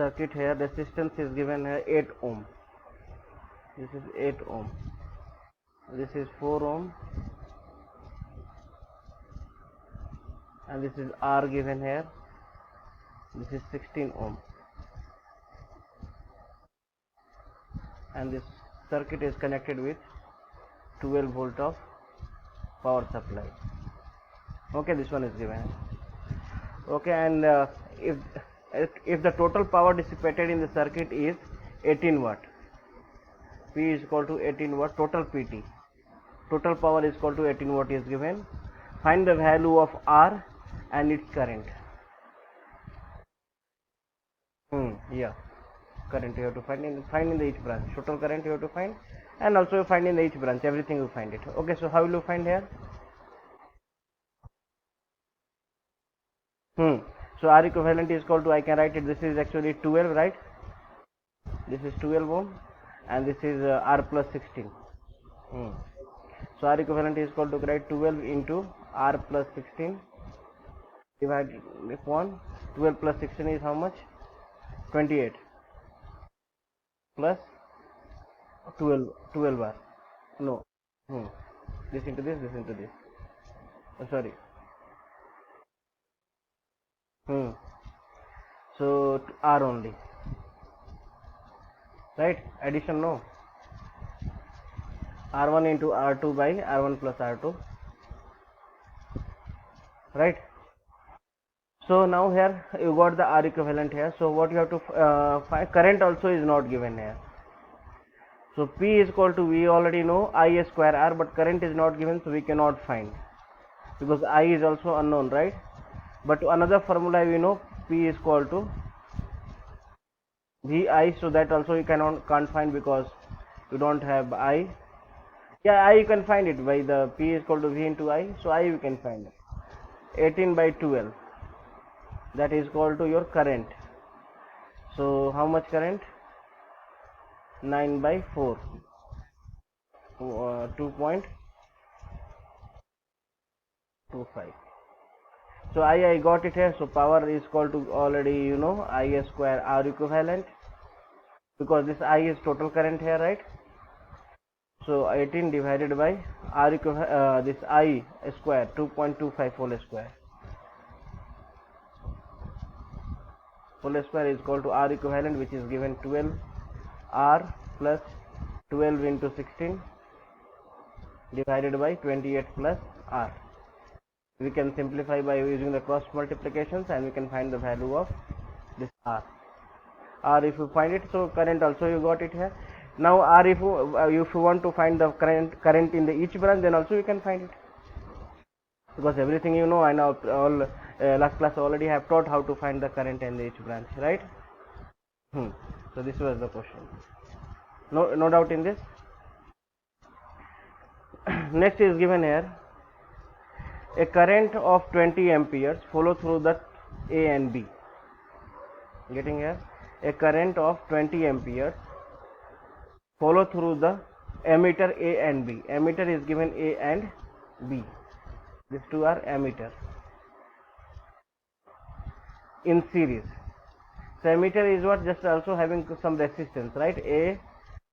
circuit here, resistance is given here 8 ohm. This is 8 ohm. This is 4 ohm. And this is R given here. This is 16 ohm. And this circuit is connected with 12 volt of power supply. Okay, this one is given. Okay, and if the total power dissipated in the circuit is 18 watt, P is equal to 18 watt, total PT, total power is equal to 18 watt is given. Find the value of R and its current. Yeah, current you have to find in the each branch. Total current you have to find, and also you find in the each branch. Everything you find it. Okay, so how will you find here? So R equivalent is equal to, I can write it, this is actually 12, right? This is 12 ohm and this is R plus 16. So R equivalent is equal to, write 12 into R plus 16 divided upon 12 plus 16 is how much? 28 plus 12 R. No. This into this into this. Sorry. So R only. Right? Addition no. R1 into R2 by R1 plus R2. Right? So now here you got the R equivalent here. So what you have to find, current also is not given here. So P is equal to, we already know, I square R, but current is not given, so we cannot find, because I is also unknown, right? But another formula we know, P is equal to VI, so that also you can't find because you don't have I. Yeah, I you can find it by the P is equal to V into I, so I you can find it. 18 by 12, that is equal to your current. So how much current? 9 by 4, 2.25. So I got it here. So power is equal to, already you know, I square R equivalent, because this I is total current here, right? So 18 divided by R equivalent, this I square, 2.25 whole square. Whole square is equal to R equivalent, which is given 12 R plus 12 into 16 divided by 28 plus R. We can simplify by using the cross multiplications, and we can find the value of this R. R if you find it, so current also you got it here. Now R if you want to find the current in the each branch, then also you can find it, because everything you know. I know all last class already have taught how to find the current in the each branch, right? So this was the question. No doubt in this. Next is given here, a current of 20 amperes follow through the A and B. Getting here, a current of 20 amperes follow through the ammeter A and B. Ammeter is given A and B. These two are ammeters in series. So ammeter is what? Just also having some resistance, right? A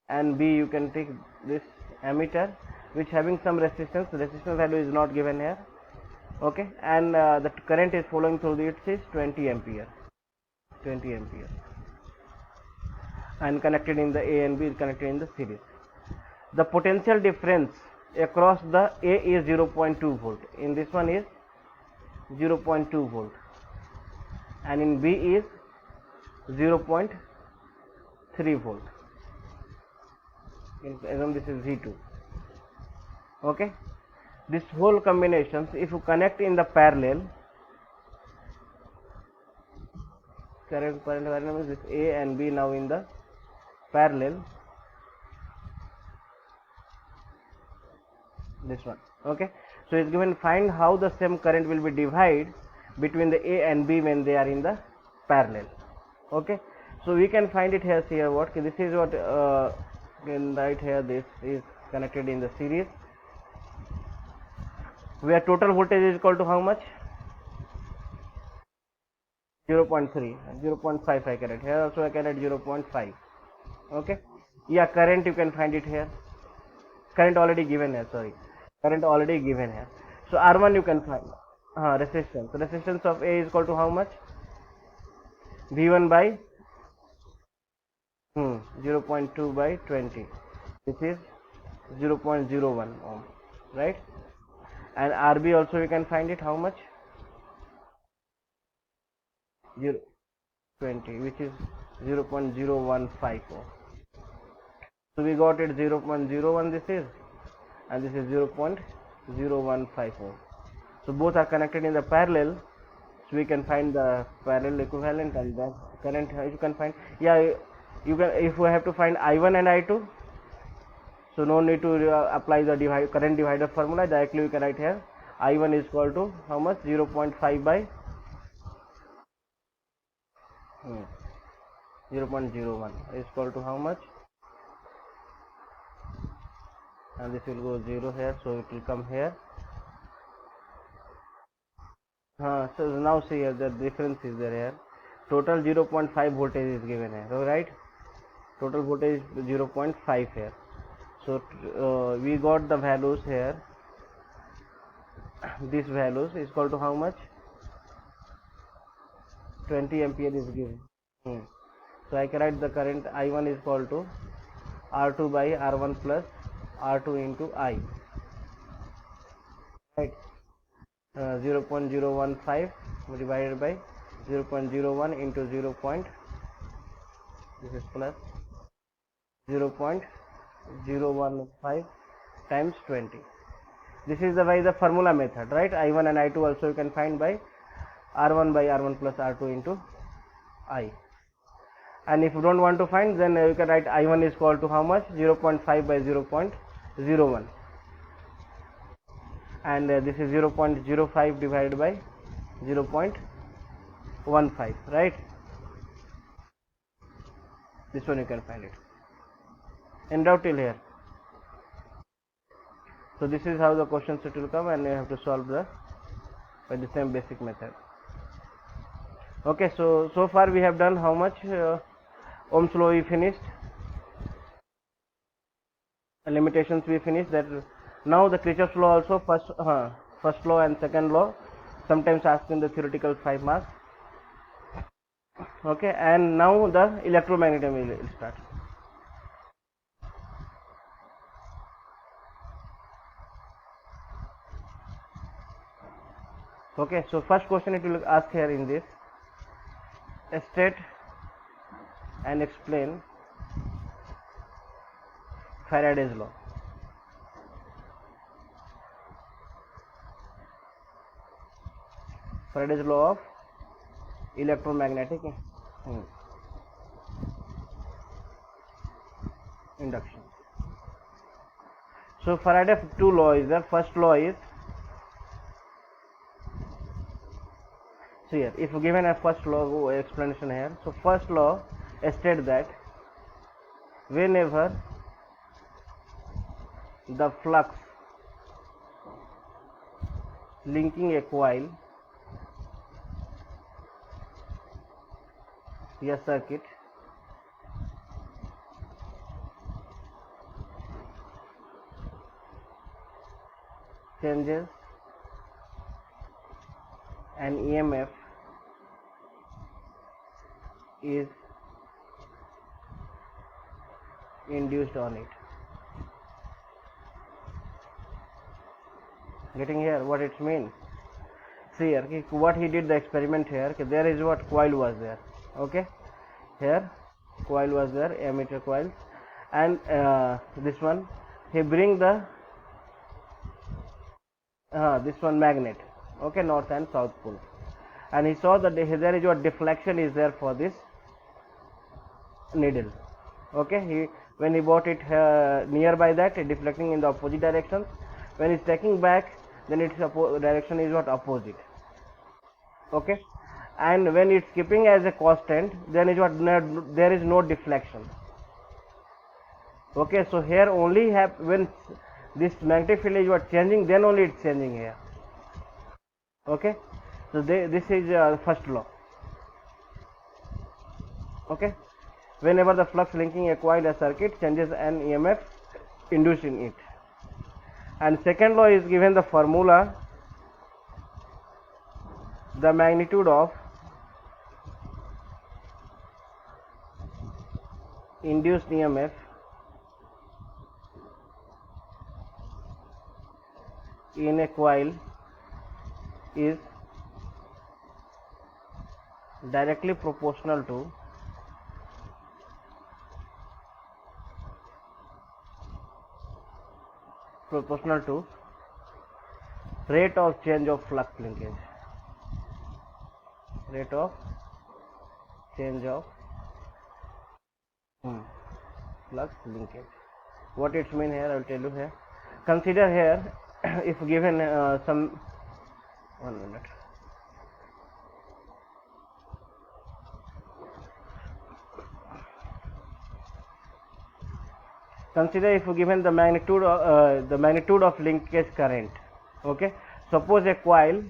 and B, you can take this ammeter which having some resistance. The resistance value is not given here. Okay, and the current is flowing through it is 20 ampere, and connected in the A and B is connected in the series. The potential difference across the A is 0.2 volt. In this one is 0.2 volt, and in B is 0.3 volt. Assume this is V2. Okay, this whole combinations, if you connect in the parallel, current is this A and B now in the parallel, this one. Okay, so it's given, find how the same current will be divided between the A and B when they are in the parallel. Okay, so we can find it here. See here, what this is what can write here. This is connected in the series, where total voltage is equal to how much? 0.3, 0.5 I can write here. Also I can write 0.5. Okay. Yeah, current you can find it here. Current already given here. Sorry, current already given here. So R1 you can find. Resistance. Resistance of A is equal to how much? V1 by 0.2 by 20. This is 0.01 ohm, right? And RB also you can find it how much? 20, which is 0.015 ohm. So we got it 0.01 this is, and this is 0.015 ohm. So both are connected in the parallel, so we can find the parallel equivalent, and then current you can find. Yeah, you can, if we have to find I1 and I2, so no need to apply the current divider formula. Directly we can write here I1 is equal to how much? 0.5 by 0.01 is equal to how much? And this will go 0 here, so it will come here. So now see here, the difference is there here. Total 0.5 voltage is given here, right? Total voltage is 0.5 here. So we got the values here. These values is equal to how much? 20 ampere is given. So I can write the current I1 is equal to R2 by R1 plus R2 into I, right? 0.015 divided by 0.01 into 0. This is plus 0.015 times 20. This is the formula method, right? I1 and I2 also you can find by R1 plus R2 into I. And if you don't want to find, then you can write I1 is equal to how much? 0.5 by 0.01, and this is 0.05 divided by 0.15, right? This one you can find it. In doubt till here? So this is how the question set will come, and you have to solve by the same basic method. Okay, so far we have done how much? Ohm's law we finished, limitations we finished. That now the Kirchhoff's law also, first law and second law, sometimes asked in the theoretical 5 marks. Okay, and now the electromagnetism will start. Okay, so first question it will ask here in this: state and explain Faraday's law. Faraday's law of electromagnetic induction. So Faraday's two laws. The first law is, so here if given a first law explanation here, so first law states that whenever the flux linking a coil, a circuit, changes an EMF is induced on it. Getting here what it means? See here, what he did the experiment here, there is what coil was there. Okay, here coil was there, ammeter coil, and this one he bring the this one magnet, okay, north and south pole, and he saw that there is what deflection is there for this needle. Okay, when he brought it nearby that, deflecting in the opposite direction. When it's taking back, then its direction is what opposite. Okay, and when it's keeping as a constant, then is what there is no deflection. Okay, so here only when this magnetic field is what changing, then only it's changing here. Okay, so this is first law. Okay, whenever the flux linking a coil or circuit changes an EMF induced in it. And second law is given the formula, the magnitude of induced EMF in a coil is directly proportional to rate of change of flux linkage. Rate of change of flux linkage. What it means here, I will tell you here. Consider here, if given some 1 minute. Consider if given the magnitude of linkage current. Okay, suppose a coil.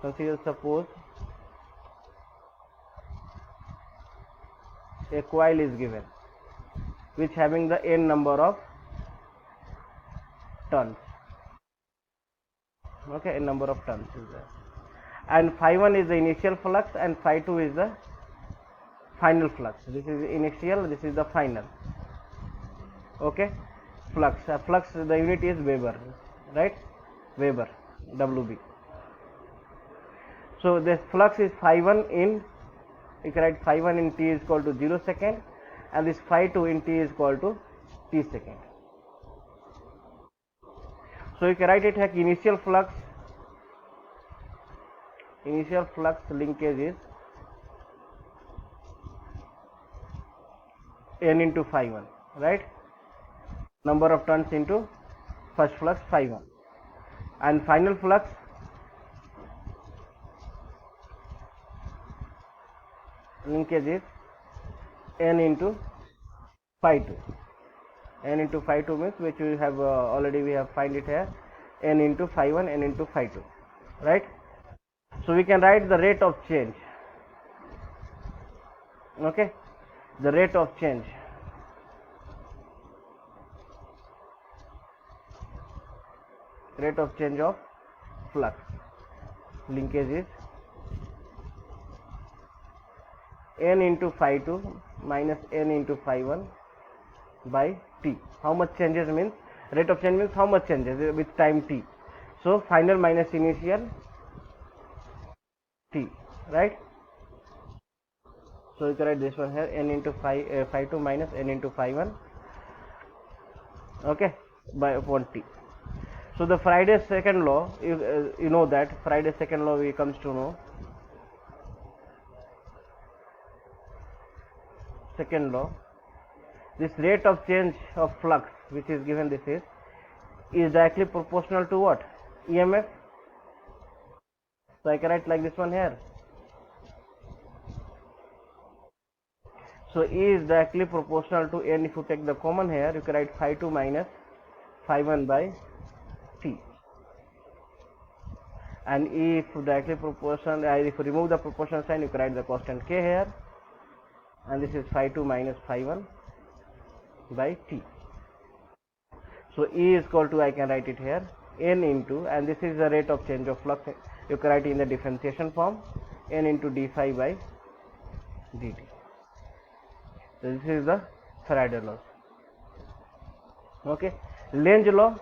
Suppose a coil is given, which having the n number of turns. Okay, n number of turns is there, and phi 1 is the initial flux and phi 2 is the final flux. This is initial, this is the final. Okay, flux the unit is Weber, right? Weber, WB. So this flux is phi 1 in, you can write phi 1 in t is equal to 0 second, and this phi 2 in t is equal to t second. So you can write it like initial flux linkage is n into phi 1, right? Number of turns into first flux phi 1, and final flux linkage is n into phi 2. N into phi 2 means, which we have already we have find it here, n into phi 1, n into phi 2, right? So we can write the rate of change. Okay, the rate of change of flux linkage is n into phi 2 minus n into phi 1 by t. How much changes means, rate of change means how much changes with time t. So final minus initial t, right? So you can write this one here, n into phi 2 minus n into phi 1, okay, by upon t. So the Faraday's second law, you know that Faraday's second law we comes to know. Second law, this rate of change of flux which is given, this is directly proportional to what? EMF. So I can write like this one here. So E is directly proportional to n. If you take the common here, you can write phi 2 minus phi 1 by t. And E, if directly proportional, if you remove the proportional sign, you can write the constant k here, and this is phi 2 minus phi 1 by t. So E is equal to, I can write it here, n into, and this is the rate of change of flux, you can write in the differentiation form, n into d phi by dt. So this is the Faraday law. Okay, Lenz law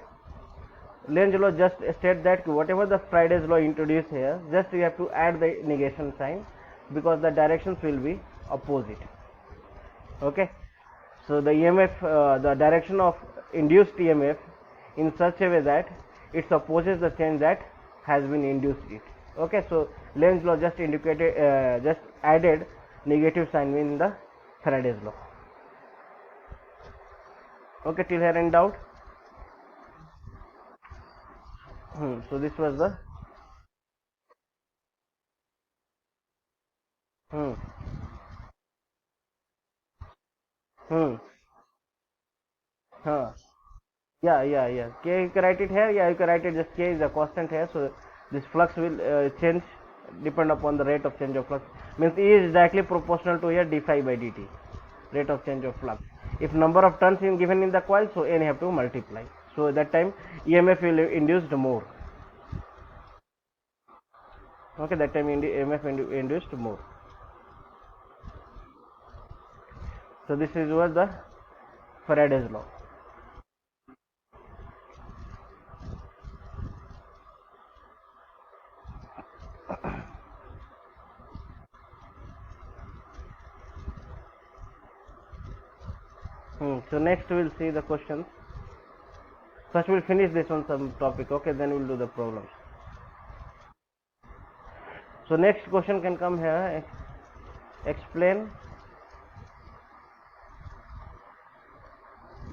just state that whatever the Faraday's law introduced here, just you have to add the negation sign, because the directions will be opposite. Okay, so the EMF, the direction of induced EMF in such a way that it opposes the change that has been induced it. Okay, so Lenz law just indicated, just added negative sign in the Faraday's law. Okay, till here any doubt? So this was the yeah. K, you can write it here. Yeah, you can write it, just K is a constant here, so this flux will change depend upon the rate of change of flux, means E is directly proportional to here d phi by dt, rate of change of flux. If number of turns is given in the coil, so n have to multiply, so that time EMF will induced more. Okay, that time EMF induced more. So this is what the Faraday's law. So next we'll see the questions. First we'll finish this one some topic, okay, then we'll do the problems. So next question can come here. Explain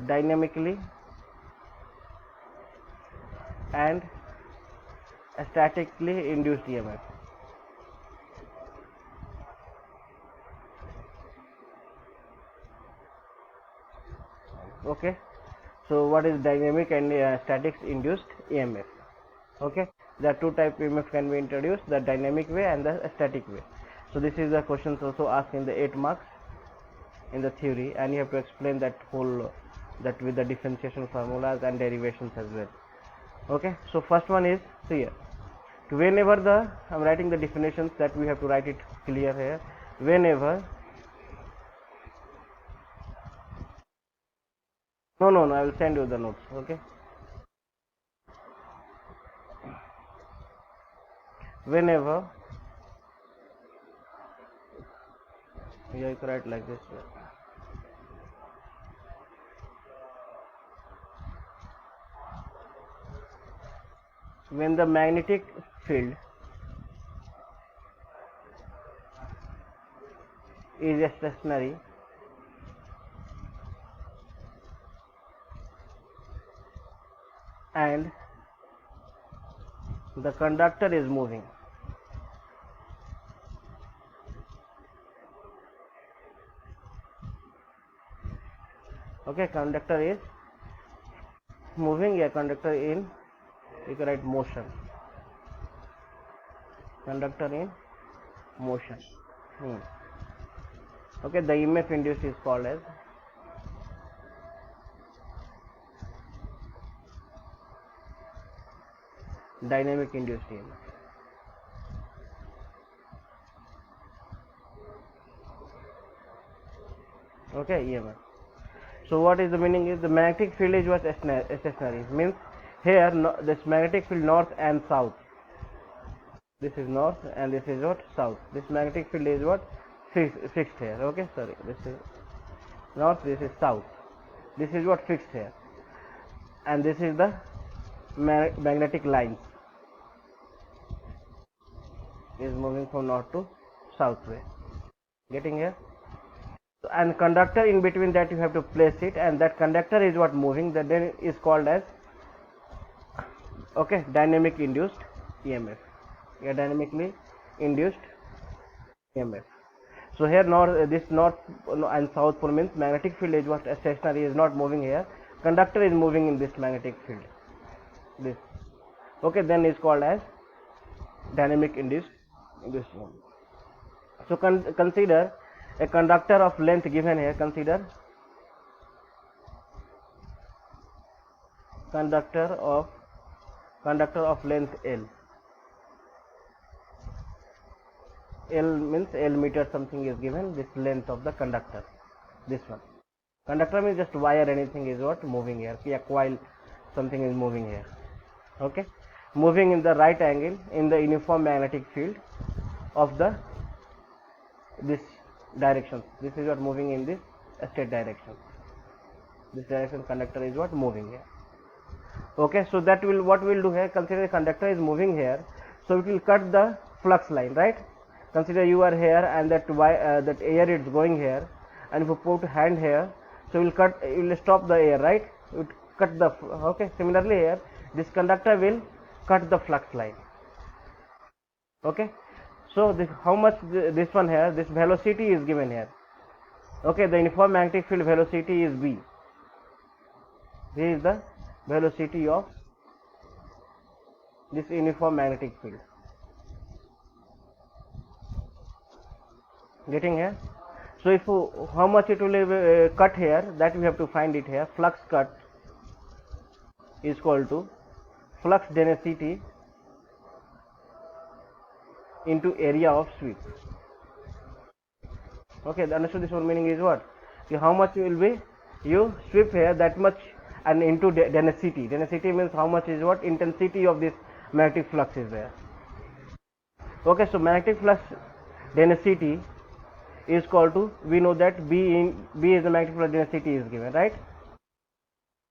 dynamically and statically induced EMF. Okay, so what is dynamic and statics induced EMF? Okay, there are two type EMF can be introduced, the dynamic way and the static way. So this is the questions also asked in the 8 marks in the theory, and you have to explain that whole that with the differentiation formulas and derivations as well. Okay, so first one is here. Whenever I'm writing the definitions, that we have to write it clear here. Whenever no, I will send you the notes. Okay, whenever you can write like this. When the magnetic field is stationary and the conductor is moving, okay, conductor is moving, a conductor in, you can write motion, conductor in motion. Okay, the EMF induced is called as dynamic induced EMF. Okay, EMF. So what is the meaning is the magnetic field is what stationary, means here this magnetic field north and south, this is north and this is what south, this magnetic field is what fixed here. Okay, sorry, this is north, this is south, this is what fixed here, and this is the magnetic lines is moving from north to south way, getting here. And conductor in between that you have to place it, and that conductor is what moving, that then is called as, okay, dynamic induced EMF. Yeah, dynamically induced EMF. So here this north and south pole means magnetic field is what stationary, is not moving here, conductor is moving in this magnetic field, this, okay, then is called as dynamic induced EMF. So consider a conductor of length given here, consider conductor of length L. L means L meter something is given, this length of the conductor, this one. Conductor means just wire, anything is what moving here, a coil, something is moving here. Okay, moving in the right angle in the uniform magnetic field of this direction, this is what moving in this straight direction, this direction conductor is what moving here. Okay, so that will what we'll do here, consider the conductor is moving here, so it will cut the flux line, right? Consider you are here and that that air is going here, and if you put hand here, so you will stop the air, right? It cut the, okay, similarly here this conductor will cut the flux line. Okay, so how much this one here, this velocity is given here. Okay, the uniform magnetic field velocity is V. Here is the velocity of this uniform magnetic field. Getting here? So if how much it will cut here, that we have to find it here. Flux cut is equal to flux density into area of sweep. Okay, understood this one meaning is what? How much will be you sweep here, that much, and into density. Density means how much is what? Intensity of this magnetic flux is there. Okay, so magnetic flux density is equal to, we know that B is the magnetic flux density is given, right?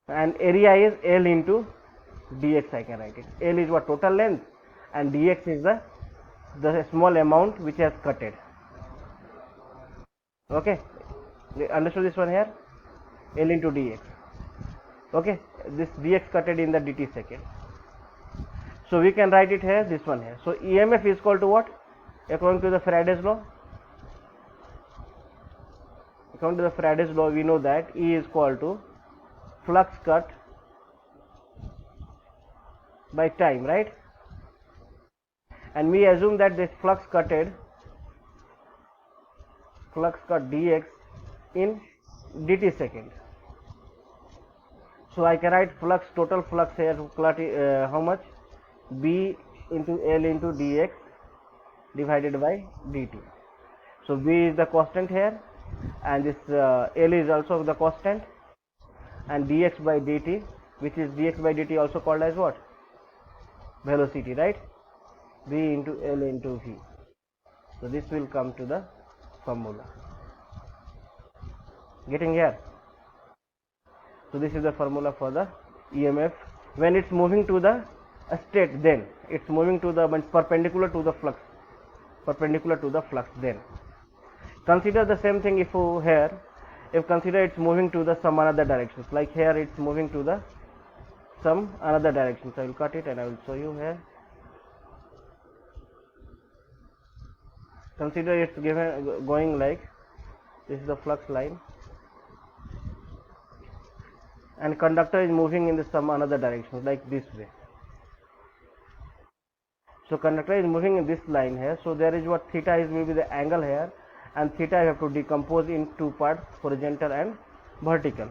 And area is L into dx. I can write it. L is what? Total length, and dx is the small amount which has cutted. Okay, understood this one here? L into dx. Okay, this dx cutted in the dt second. So we can write it here, this one here. So EMF is equal to what? According to the Faraday's law. According to the Faraday's law, we know that E is equal to flux cut by time, right? And we assume that this flux cut dx in dt second. So I can write flux, total flux here, how much? B into L into dx divided by dt. So B is the constant here, and this L is also the constant, and dx by dt, which is dx by dt also called as what? Velocity, right? B into L into V. So this will come to the formula. Getting here? So this is the formula for the EMF when it's moving to the state. Then it's moving to the perpendicular to the flux. Then consider the same thing if here, if consider it's moving to the some another directions, like here it's moving to the some another direction. So I will cut it and I will show you here. Consider it's given going like this is the flux line, and conductor is moving in the some another direction like this way. So conductor is moving in this line here. So there is what? Theta is will be the angle here, and theta I have to decompose in two parts, horizontal and vertical.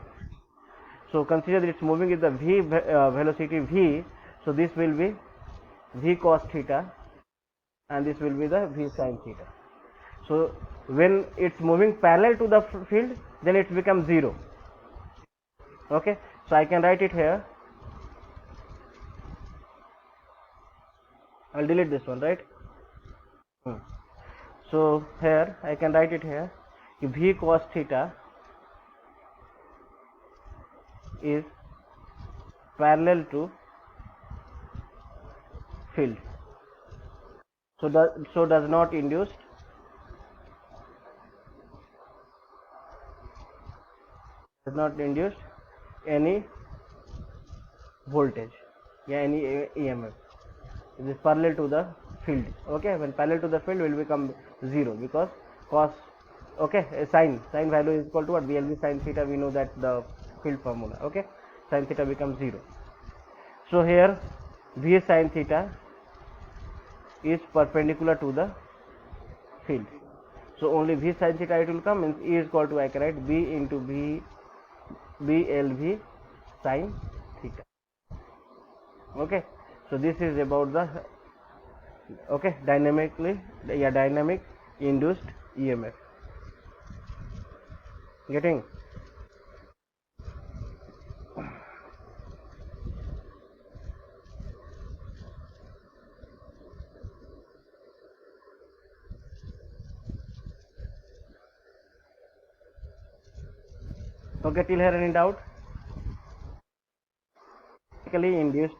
So consider that it's moving with the v velocity v. So this will be v cos theta, and this will be the v sin theta. So when it's moving parallel to the field, then it becomes 0. Okay, so I can write it here. I'll delete this one, right? So here I can write it here. V cos theta is parallel to field. So does not induce any voltage, yeah, any EMF. It is parallel to the field. Okay, when parallel to the field will become 0, because cos, okay, sin value is equal to what? VLV sin theta. We know that the field formula. Okay, sin theta becomes 0. So here V sin theta is perpendicular to the field. So only V sin theta it will come, means E is equal to, I can write B into BLV sin theta. Okay, so this is about the dynamic induced EMF. Getting? Okay, till here any doubt? Induced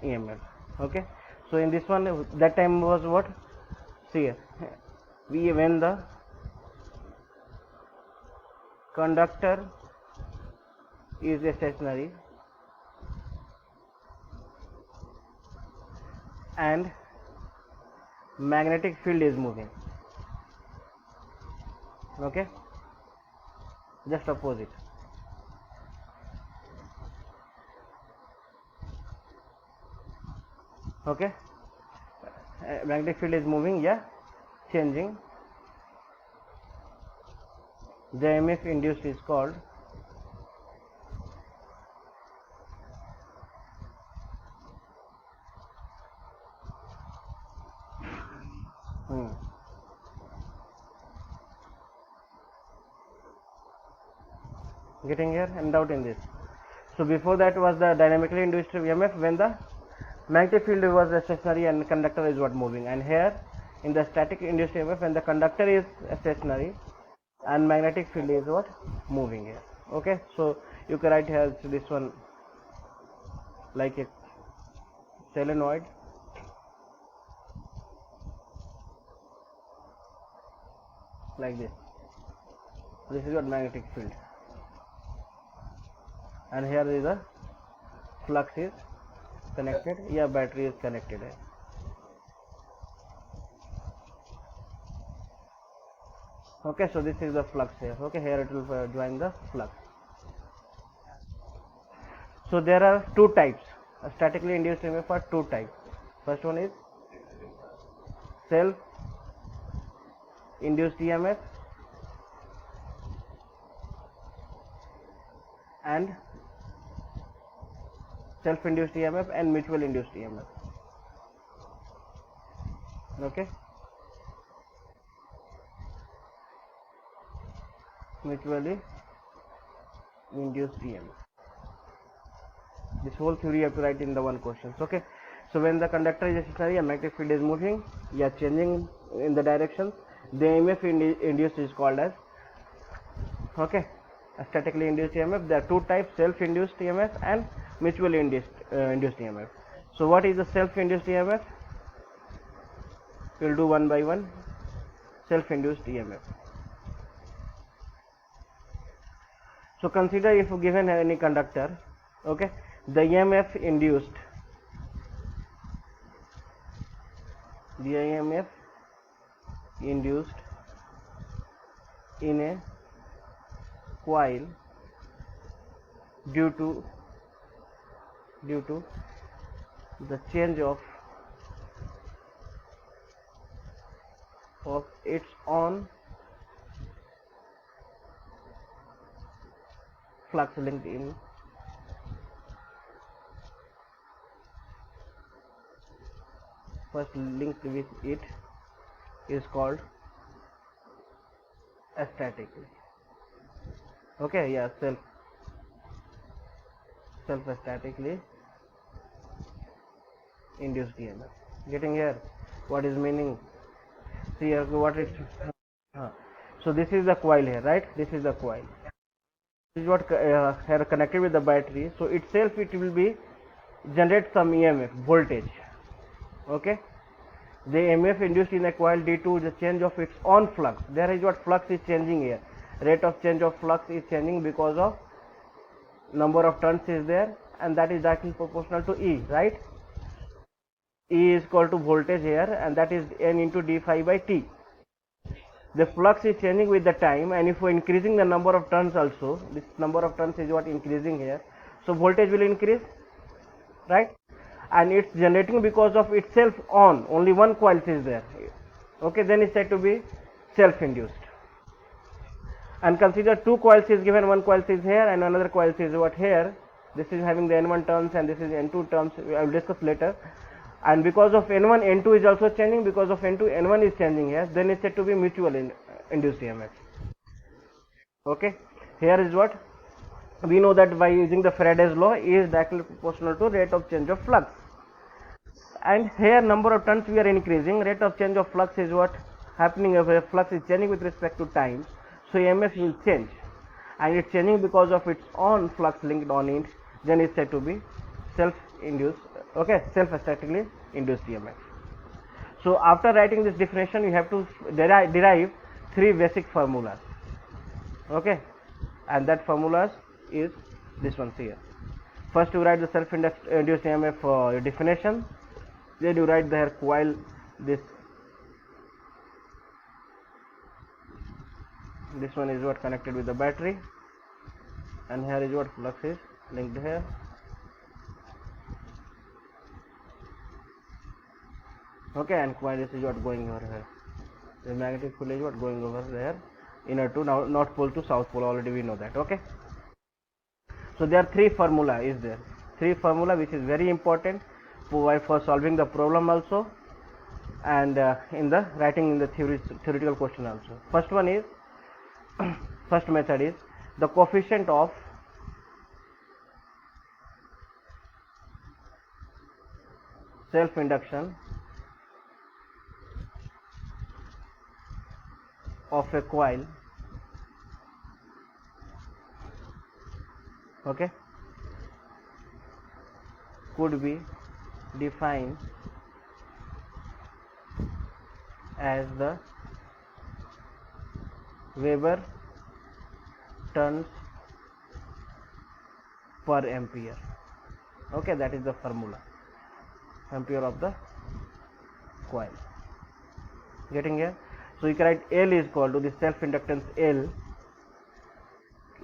EMF. Okay, so in this one, that time was what? See, when the conductor is stationary and magnetic field is moving. Okay, just opposite. Okay, magnetic field is moving, yeah, changing, the EMF induced is called getting here, and doubt in this. So before that was the dynamically induced EMF when the magnetic field was stationary and conductor is what moving, and here in the static induced EMF when the conductor is stationary and magnetic field is what moving here. Okay, so you can write here this one like a solenoid like this. This is your magnetic field, and here is the flux is connected. Yeah, battery is connected. Okay, so this is the flux here. Okay, here it will join the flux. So there are two types. Statically induced EMF are two types. First one is self induced EMF and self induced EMF and mutual induced EMF. Okay, mutually induced EMF. This whole theory you have to write in the one question. Okay, so when the conductor is stationary and magnetic field is moving, changing in the direction, the EMF induced is called as a statically induced EMF. There are two types: self-induced EMF and mutually induced EMF. So what is the self-induced EMF? We will do one by one. Self-induced EMF. So consider if given any conductor, okay, the EMF induced, in a coil due to the change of its own flux linked in linked with it is called statically. Okay, yeah, self statically induced EMF. Getting here what is meaning? See here what it so this is the coil here, right? This is the coil. This is what here connected with the battery. So itself it will be generate some EMF voltage. Okay, the EMF induced in a coil due to the change of its own flux. There is what flux is changing here. Rate of change of flux is changing because of number of turns is there, and that is directly proportional to E, right? E is equal to voltage here, and that is N into d phi by T. The flux is changing with the time, and if we are increasing the number of turns also, this number of turns is what increasing here, so voltage will increase, right? And it's generating because of itself on only one coil is there. Okay, then it's said to be self-induced. And consider two coils is given, one coil is here and another coil is what here. This is having the N1 terms and this is N2 terms. I will discuss later. And because of N1, N2 is also changing. Because of N2, N1 is changing here. Then it's said to be mutual induced EMF. Okay, here is what we know, that by using the Faraday's law, E is directly proportional to rate of change of flux. And here number of turns we are increasing, rate of change of flux is what happening, if flux is changing with respect to time, so EMF will change, and it's changing because of its own flux linked on it, then it's said to be self-induced, okay, self-statically induced EMF. So after writing this definition, you have to derive three basic formulas, okay, and that formulas is this one here. First you write the self-induced EMF definition, then you write there coil, this one is what connected with the battery, and here is what flux is linked here. Okay, and coil is what going over here. The magnetic field is what going over there, inner to north pole to south pole, already we know that. Okay, so there are three formula is there, three formula which is very important for solving the problem also, and in the writing in the theoretical question also. First one is first method is the coefficient of self induction of a coil, okay, could be defined as the Weber turns per ampere. Okay, that is the formula, ampere of the coil. Getting here? So you can write L is equal to the self inductance L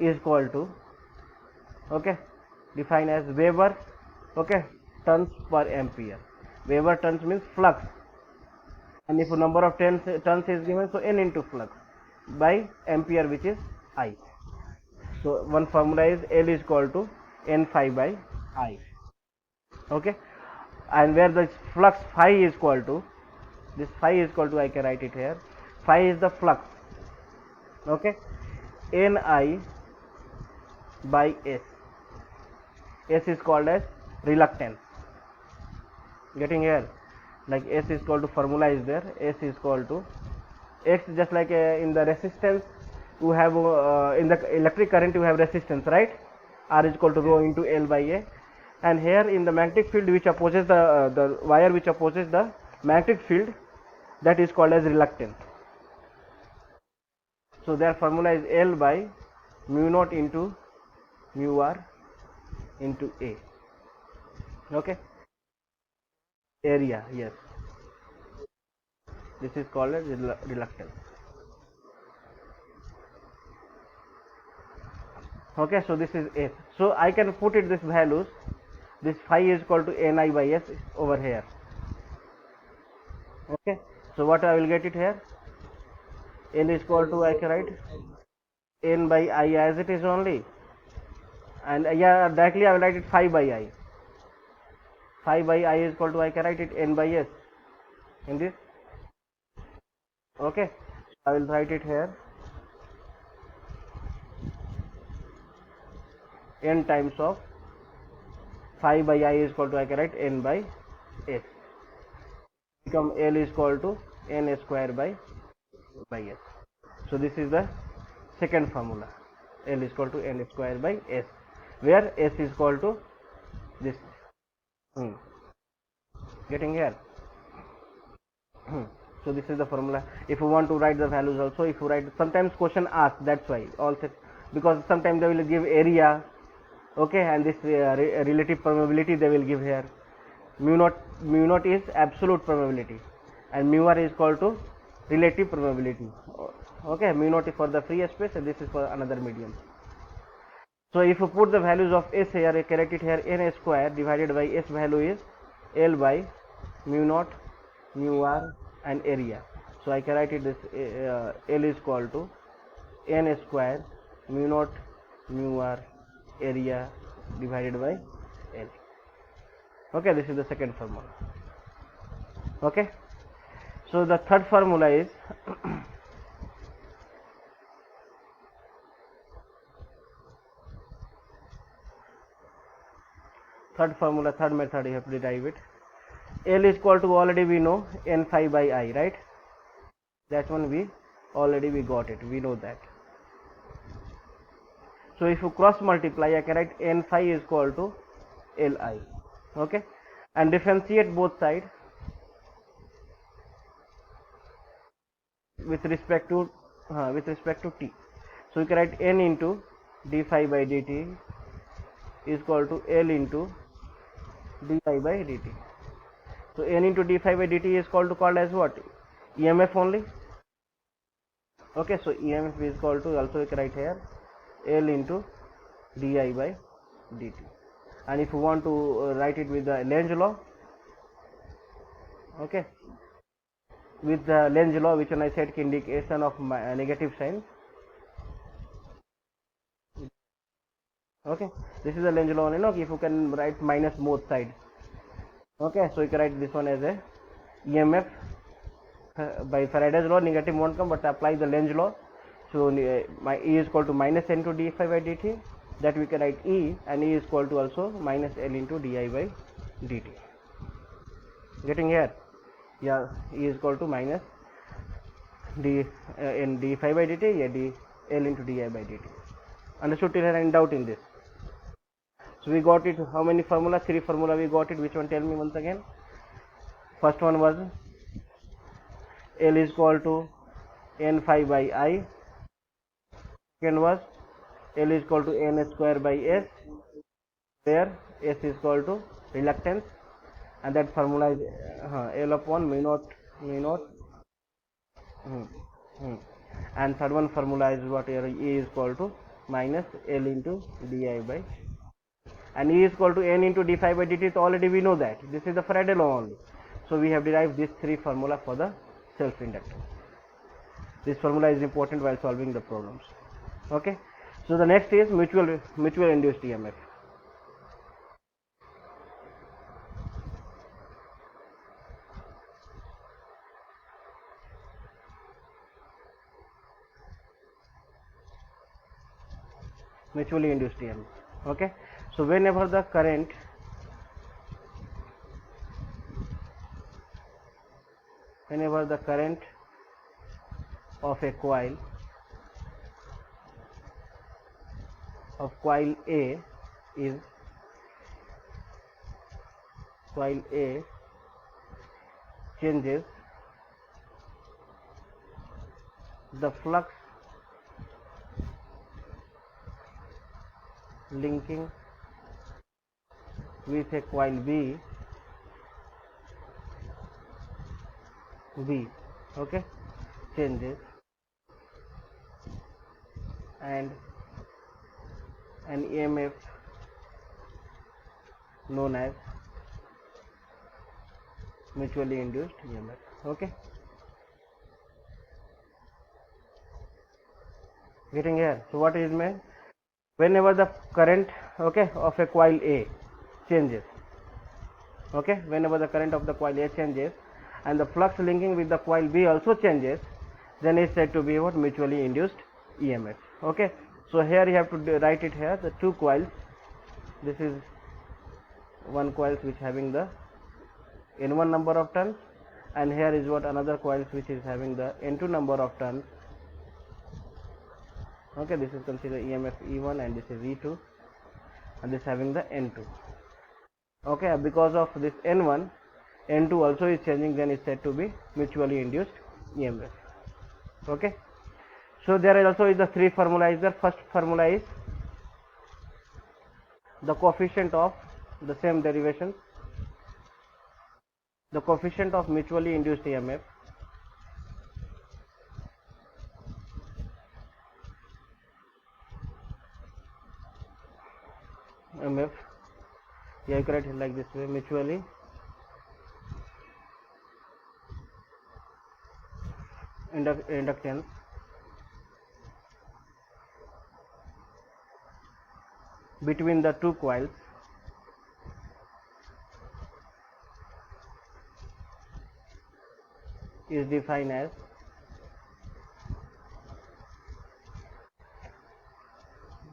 is equal to, okay, defined as Weber, okay, turns per ampere. Weber turns means flux, and if number of turns is given, so N into flux by ampere, which is I. So one formula is L is equal to N phi by I. Okay, and where the flux phi is equal to, this phi is equal to, I can write it here, phi is the flux, okay, Ni by S. S is called as reluctance. Getting here? Like S is equal to, formula is there, S is equal to X, just like in the resistance you have in the electric current you have resistance, right? R is equal to rho into L by A. And here in the magnetic field which opposes the wire which opposes the magnetic field, that is called as reluctance. So their formula is L by mu naught into mu R into A. Okay, area, yes, this is called as reluctance. Okay, so this is S. So I can put it this values, this phi is equal to Ni by S over here. Okay, so what I will get it here, N is equal to, I can write N by I as it is only, and yeah, directly I will write it phi by I. Phi by I is equal to, I can write it N by S in this. Okay, I will write it here, N times of phi by I is equal to, I can write N by S, become L is equal to N square by S. So this is the second formula, L is equal to N square by S, where S is equal to this. Getting here? So this is the formula. If you want to write the values also, if you write, sometimes question asks, that's why also, because sometimes they will give area, okay, and this relative permeability they will give here. Mu naught is absolute permeability, and mu r is equal to relative permeability. Okay, mu naught is for the free space, and this is for another medium. So if you put the values of S here, correct it here, N square divided by S value is L by mu naught, mu r, and area. So I can write it this L is equal to N square mu naught, mu r, area divided by L. Okay, this is the second formula. Okay, so the third formula is third method you have to derive it. L is equal to, already we know, N phi by I, right? That one we got it, we know that. So if you cross multiply, I can write N phi is equal to Li, okay, and differentiate both sides with respect to t. So you can write N into d phi by dt is equal to L into d phi by dt. So N into d phi by dt is called as what? EMF only. Okay, so EMF is equal to, also you can write here, L into di by dt. And if you want to write it with the Lenz law, okay, with the Lenz law, which one I said indication of negative sign, Okay, this is the Lenz law only, no? If you can write minus both sides. Okay, so you can write this one as a EMF by Faraday's law, negative won't come, but apply the Lenz law. So my E is equal to minus N to d phi by dt. That we can write E, and E is equal to also minus L into di by dt. Getting here? Yeah, E is equal to minus d n d phi by dt, yeah, d L into di by dt. Understood till here? Any doubt in this? So we got it. How many formula? 3 formula we got it. Which one? Tell me once again. First one was L is equal to n phi by I. Second was L is equal to n square by S, where S is equal to reluctance, and that formula is L upon mu naught. And third one formula is what here? E is equal to minus L into di by, and E is equal to n into d phi by dt. So already we know that this is the Faraday law only. So we have derived these 3 formula for the self-inductance. This formula is important while solving the problems. Okay. So the next is mutual induced EMF. Mutually induced EMF. Okay. So whenever the current of a coil A changes, the flux linking with a coil B, okay, changes, and an EMF known as mutually induced EMF. Okay, getting here? So what is meant? Whenever the current, okay, of a coil A changes, okay, whenever the current of the coil A changes and the flux linking with the coil B also changes, then it's said to be what? Mutually induced EMF. Okay, so here you have to write it here, the 2 coils. This is one coil which having the N1 number of turns, and here is what? Another coil which is having the N2 number of turns. Okay, this is considered EMF E1, and this is E2, and this having the N2. Okay, because of this N1, N2 also is changing, then it's said to be mutually induced EMF. Okay, so there is also the 3 formula is there. First formula is the coefficient of the same derivation, the coefficient of mutually induced EMF yeah, you can write it like this way: mutually inductance between the 2 coils is defined as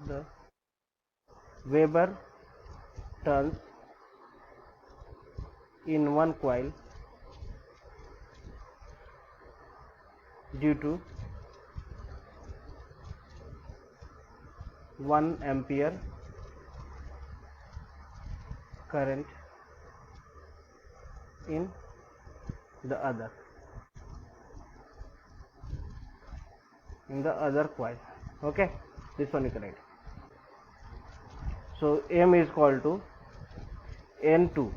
the Weber turns in one coil due to 1 ampere current in the other coil. Okay, this one is correct. So M is equal to N2.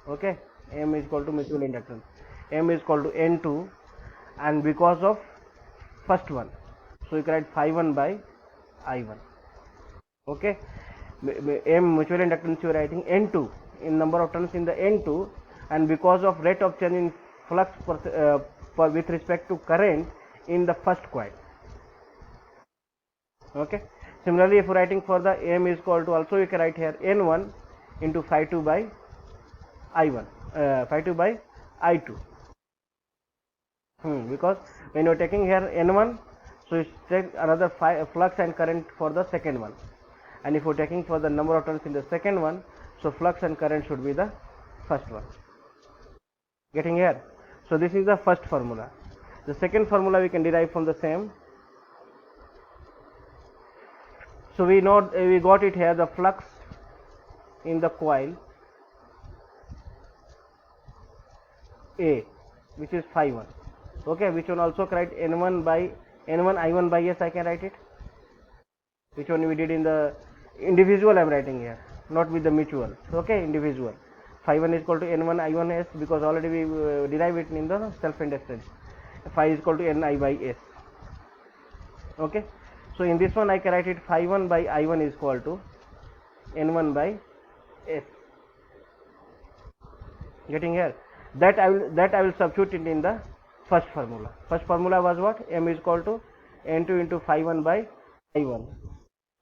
Okay, M is equal to mutual inductance. M is equal to N2, and because of first one, so you can write phi 1 by I1. Okay, M mutual inductance you are writing N2 in number of turns in the N2, and because of rate of change in flux with respect to current in the first coil. Okay, Similarly, if writing for the m is equal to, also you can write here n1 into phi 2 by I1, phi 2 by I2. Because when you are taking here n1, so you take another flux and current for the second one, and if you are taking for the number of turns in the second one, so flux and current should be the first one. Getting here? So this is the first formula. The second formula we can derive from the same. So we know, we got it here, the flux in the coil A, which is phi 1. Okay, which one also write n1 by n1 I1 by S, I can write it. Which one we did in the individual, I am writing here, not with the mutual. Okay, individual. Phi 1 is equal to n1 I1 S, because already we derive it in the self inductance. Phi is equal to ni by S. Okay, so in this one I can write it phi 1 by I1 is equal to n1 by S. Getting here? That I will substitute it in the first formula. First formula was what? M is equal to n2 into phi 1 by I1.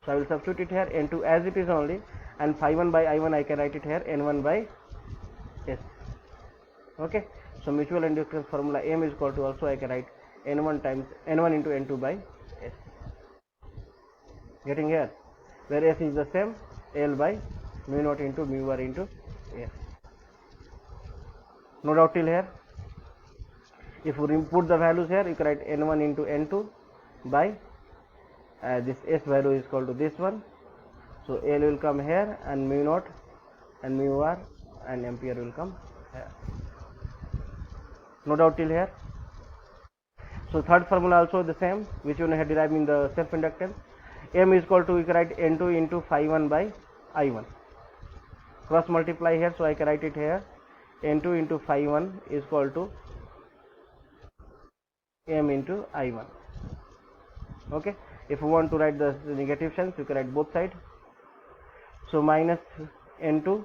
So I will substitute it here, n2 as it is only, and phi 1 by I1 I can write it here n1 by S. Okay, so mutual inductance formula M is equal to, also I can write n1 times n1 into n2 by S. Getting here? Where S is the same, L by mu naught into mu r into S. No doubt till here? If you input the values here, you can write n1 into n2 by this S value is equal to this one. So L will come here, and mu naught and mu r and ampere will come here. No doubt till here? So third formula also the same, which you have derived in the self inductance. M is equal to, you can write n2 into phi 1 by I1. Cross multiply here, so I can write it here n2 into phi 1 is equal to m into I1. Okay, if you want to write the negative signs, you can write both sides. So minus n2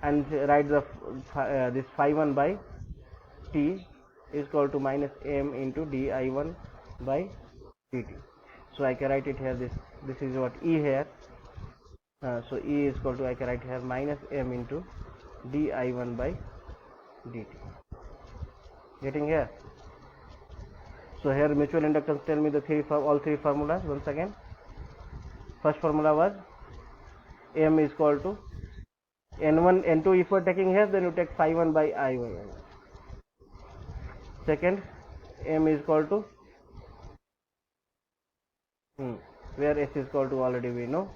and write the this phi 1 by t is equal to minus m into di1 by dt. So I can write it here, this is what E here. So E is equal to, I can write here minus m into di1 by dt. Getting here? So here mutual inductance, tell me the all three formulas once again. First formula was m is equal to n1 n2, if you are taking here, then you take phi 1 by I1. Second, m is equal to where S is equal to already we know.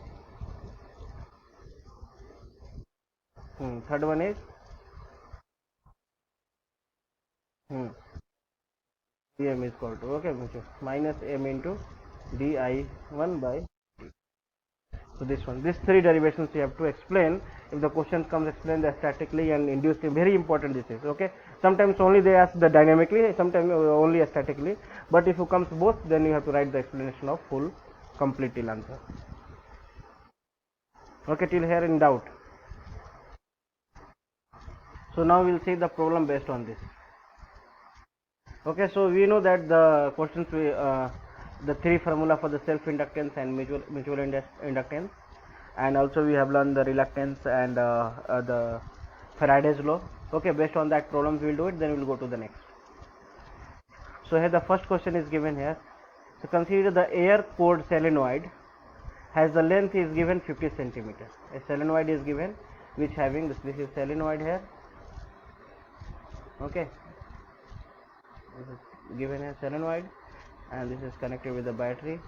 Third one is dm is equal to, okay, minus m into di1 by d. So this one, these three derivations you have to explain. If the question comes, explain the statically and inductively. Very important this is. Okay, sometimes only they ask the dynamically, sometimes only statically, but if you comes both, then you have to write the explanation of full complete till answer. Okay, till here in doubt? So now we will see the problem based on this. Okay, so we know that the questions the three formula for the self inductance and mutual inductance, and also we have learned the reluctance and the Faraday's law. Okay, based on that problems we will do it, then we will go to the next. So here the first question is given here. So consider the air cored solenoid has the length is given 50 centimeters. A solenoid is given which having this is solenoid here. Okay, this is given a solenoid, and this is connected with the battery,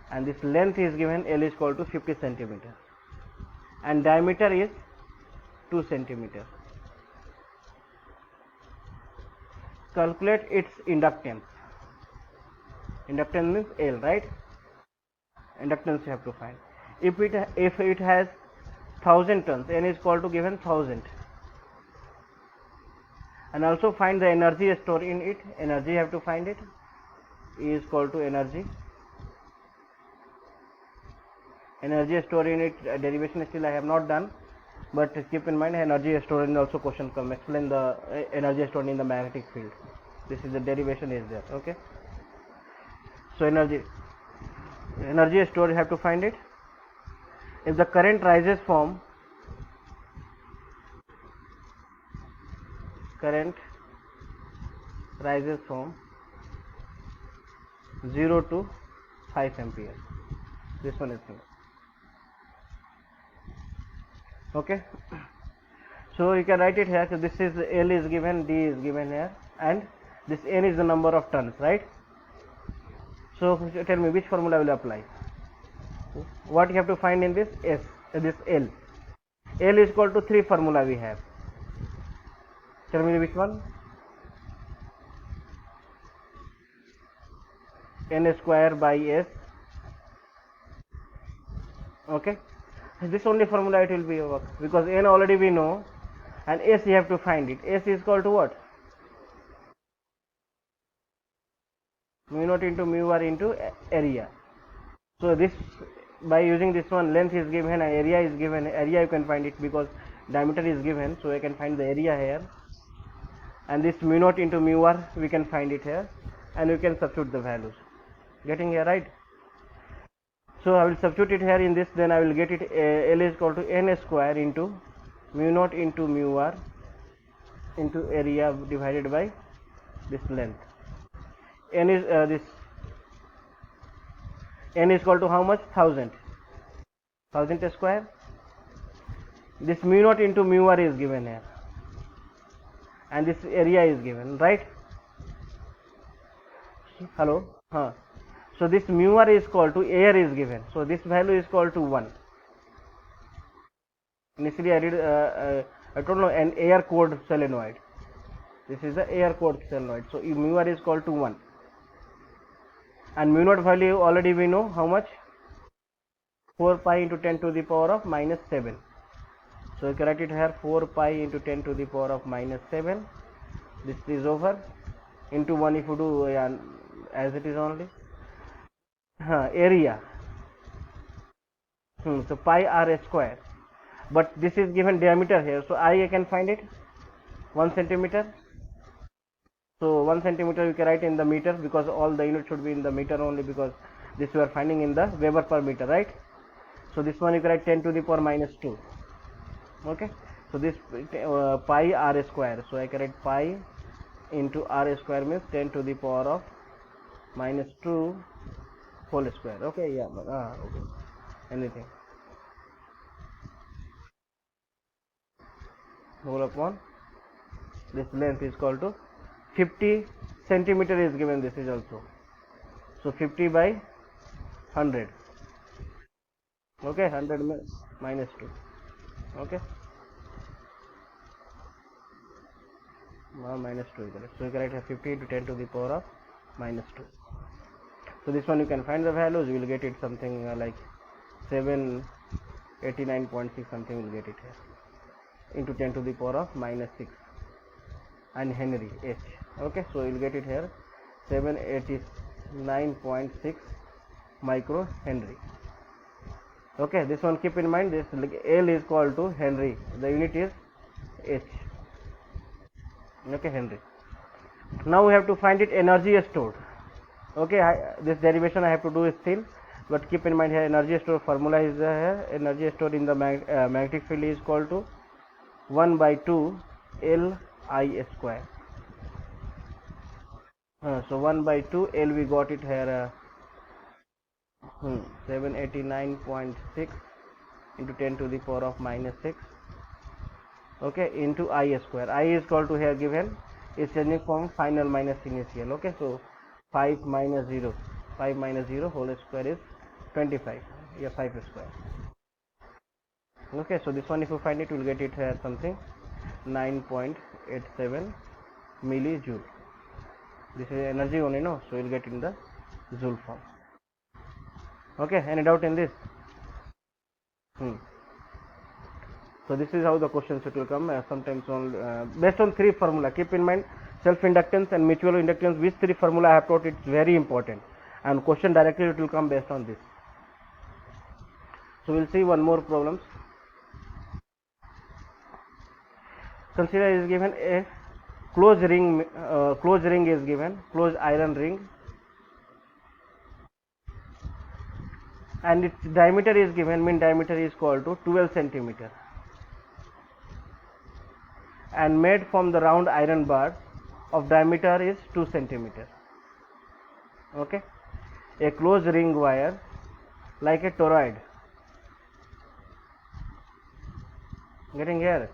and this length is given L is equal to 50 centimeters and diameter is 2 centimeters. Calculate its inductance. Inductance means L, right? Inductance you have to find. If it has 1000 turns, N is equal to given 1000, and also find the energy stored in it. Energy you have to find it. E is equal to energy. Energy stored in it, derivation still I have not done, but keep in mind energy stored in also question come. Explain the energy stored in the magnetic field. This is the derivation is there. Okay. So energy energy stored, you have to find it. If the current rises from 0 to 5 ampere, this one is new. Okay, so you can write it here. So this is L is given, D is given here, and this N is the number of turns, right? So tell me which formula will apply. What you have to find in this S, this L. L is equal to 3 formula we have. Tell me which one. N square by S. Okay, this only formula it will be work, because N already we know, and S you have to find it. S is equal to what? Mu naught into mu r into area. So this, by using this one, length is given, area is given. Area you can find it because diameter is given, so I can find the area here. And this mu naught into mu r we can find it here, and we can substitute the values. Getting here, right? So I will substitute it here in this, then I will get it L is equal to N square into mu naught into mu r into area divided by this length. N is this N is equal to how much? 1000 square. This mu naught into mu r is given here, and this area is given, right? Hello. So this mu r is equal to air is given, so this value is equal to 1. Initially I did I don't know, an air cooled solenoid. This is the air cooled solenoid, so mu r is equal to 1, and mu naught value already we know how much? 4 pi into 10 to the power of minus 7. So you can write it here, 4 pi into 10 to the power of minus 7. This is over into 1 if you do as it is only. Area, so pi r square, but this is given diameter here, so I can find it 1 centimeter. So 1 centimeter you can write in the meter, because all the units should be in the meter only, because this we are finding in the Weber per meter, right? So this one you can write 10 to the power minus 2. Okay, so this pi r square, so I can write pi into r square means 10 to the power of minus 2 whole square. Okay, yeah, okay. Anything whole upon this length is equal to 50 centimeter is given, this is also, so 50 by 100. Okay, 100 minus 2. Okay, minus 2 is correct. So you can write 50 into 10 to the power of minus 2. So this one you can find the values, you will get it something like 789.6 something, will get it here, into 10 to the power of minus 6, and Henry H. Okay, so you will get it here 789.6 micro Henry. Okay, this one keep in mind, this L is equal to Henry, the unit is H. Okay, Henry. Now we have to find it energy stored. Okay, this derivation I have to do still, but keep in mind here energy stored formula is here. Energy stored in the magnetic field is equal to 1 by 2 L I square. So 1 by 2 L we got it here 789.6 into 10 to the power of minus 6. Okay, into I square. I is equal to here given is changing from final minus initial. Okay, so 5 minus 0 whole square is 25. Yeah, 5 square. Okay, so this one if you find it, you will get it here something 9.87 millijoule. This is energy only, no, so you will get in the joule form. Okay, any doubt in this? So this is how the questions it will come, sometimes on based on 3 formula. Keep in mind, self inductance and mutual inductance, which 3 formula I have taught, it's very important, and question directly it will come based on this. So we'll see one more problems. Consider is given a closed ring is given, closed iron ring and its diameter is given, mean diameter is equal to 12 centimeter, and made from the round iron bar of diameter is 2 centimeter. Okay, a closed ring wire like a toroid, getting here,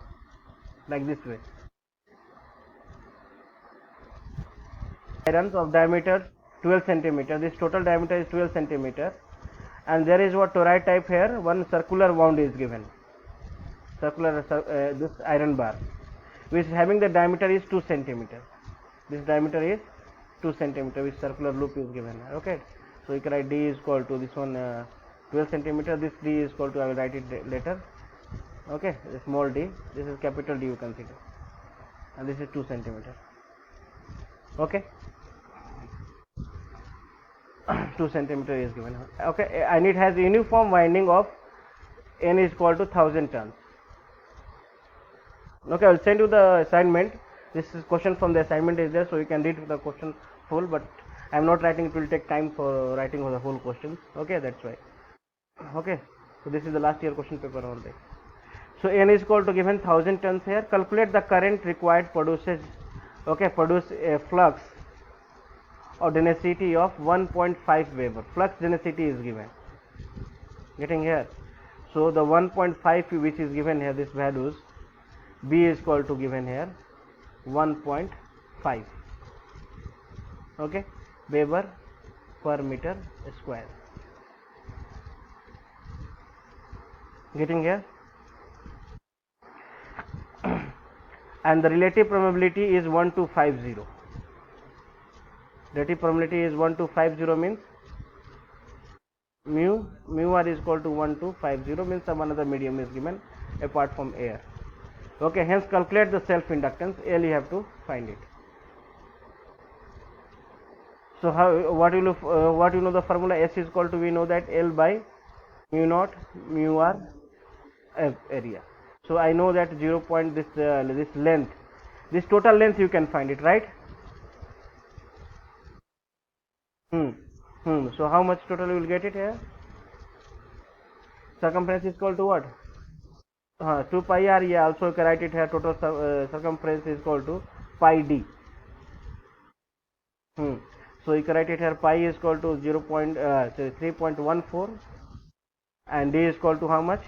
like this way, irons of diameter 12 centimeter. This total diameter is 12 centimeter, and there is what toroid type here. One circular wound is given, circular this iron bar, which is having the diameter is 2 centimeter. This diameter is 2 centimeter, which circular loop is given. Okay, so you can write D is equal to this one 12 centimeter. This D is equal to, I will write it later. Okay, small d, this is capital D you consider, and this is 2 centimeter. Okay, 2 centimeter is given. Okay, and it has uniform winding of N is equal to 1000 turns. Okay, I will send you the assignment. This is question from the assignment is there, so you can read the question full, but I am not writing, it will take time for writing the whole questions. Okay, that's why. Okay, so this is the last year question paper only. So N is equal to given 1000 tons here. Calculate the current required produces, okay, produce a flux or density of 1.5 Weber. Flux density is given, getting here. So the 1.5 which is given here, this values, B is equal to given here 1.5, okay, Weber per meter square, getting here. And the relative probability is 1 to 50. Relative probability is 1 to 50 means mu r is equal to 1 to 50, means some another medium is given apart from air. Okay, hence calculate the self inductance L, you have to find it. So how, what you know the formula S is equal to, we know that L by mu naught mu r area. So I know that 0. This length, this total length you can find it, right? So how much total you will get it here? Circumference is equal to what? 2 pi r. Yeah, also you can write it here. Total circumference is equal to pi d. So you can write it here. Pi is equal to 3.14, and d is equal to how much?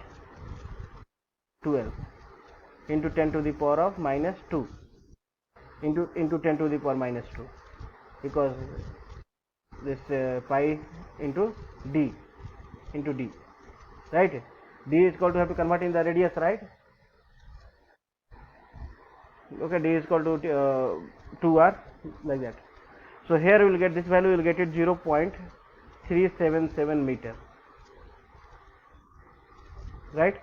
12 into 10 to the power of minus 2 into 10 to the power minus 2, because this pi into d, right? D is equal to, have to convert in the radius, right? Okay, d is equal to 2r, like that. So here we will get this value, we will get it 0.377 meter, right?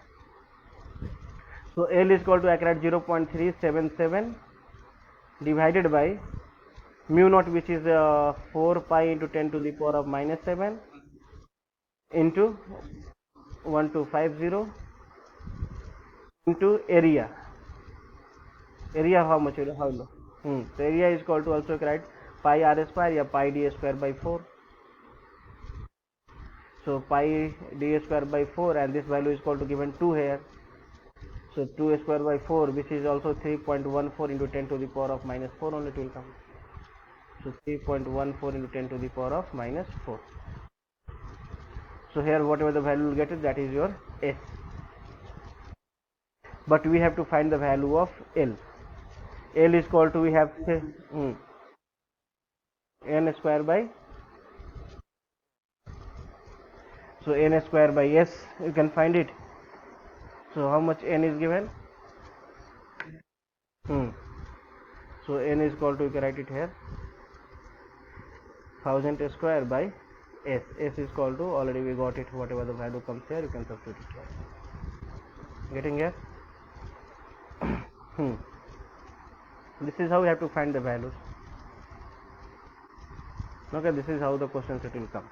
So L is equal to accurate 0.377 divided by mu naught, which is 4 pi into 10 to the power of minus 7 into 1250 into area. Area how much? How low? So area is equal to, also write pi r square, या pi d square by 4. So pi d square by 4, and this value is equal to given 2 here. So 2 square by 4, which is also 3.14 into 10 to the power of minus 4 only, it will come. So 3.14 into 10 to the power of minus 4. So here whatever the value will get it, that is your S. But we have to find the value of L. L is equal to, we have N square by, so N square by S, you can find it. So how much N is given? So N is equal to, you can write it here, 1000 square by S. S is equal to, already we got it, whatever the value comes here, you can substitute it here. Getting here? This is how we have to find the values. Okay, this is how the questions it will come.